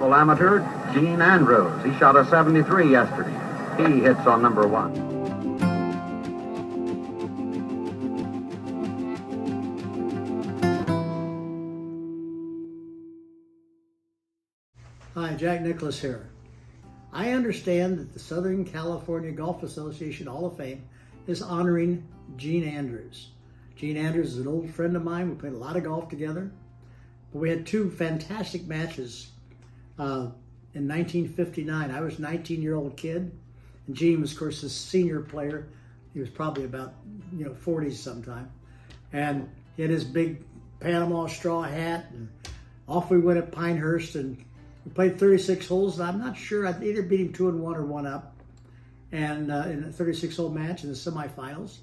Local amateur, Gene Andrews. He shot a 73 yesterday. He hits on number 1. Hi, Jack Nicklaus here. I understand that the Southern California Golf Association Hall of Fame is honoring Gene Andrews. Gene Andrews is an old friend of mine. We played a lot of golf together. But we had 2 fantastic matches in 1959. I was a 19-year-old kid, and Gene was, of course, a senior player. He was probably about 40s sometime. And he had his big Panama straw hat, and off we went at Pinehurst, and we played 36 holes. And I'm not sure, I either beat him 2-1 or 1 up, and in a 36-hole match in the semifinals.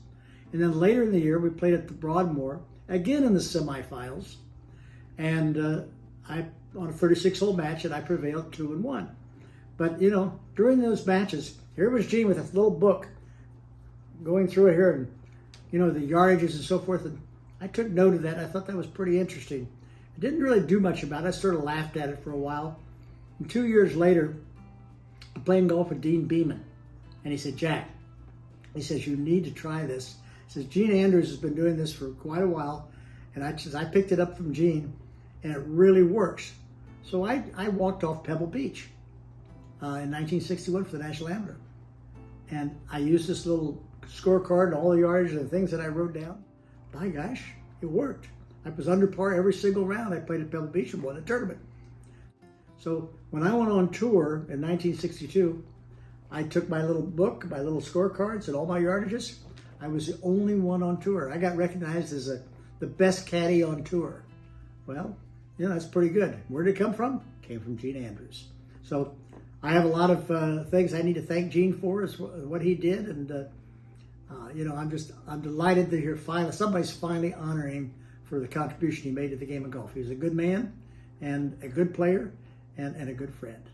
And then later in the year, we played at the Broadmoor, again in the semifinals. And on a 36-hole match, and I prevailed 2-1. But, during those matches, here was Gene with a little book going through it here, and, the yardages and so forth. And I took note of that. I thought that was pretty interesting. I didn't really do much about it. I sort of laughed at it for a while. And 2 years later, I'm playing golf with Dean Beeman. And he said, Jack, he says, you need to try this. He says, Gene Andrews has been doing this for quite a while. And I picked it up from Gene, and it really works. So I walked off Pebble Beach in 1961 for the National Amateur. And I used this little scorecard and all the yardage and the things that I wrote down. By gosh, it worked. I was under par every single round I played at Pebble Beach and won a tournament. So when I went on tour in 1962, I took my little book, my little scorecards, and all my yardages. I was the only one on tour. I got recognized as the best caddy on tour. Well, that's pretty good. Where did it come from? Came from Gene Andrews. So I have a lot of things I need to thank Gene for, is what he did. And, I'm delighted to hear somebody's finally honoring him for the contribution he made to the game of golf. He was a good man and a good player and a good friend.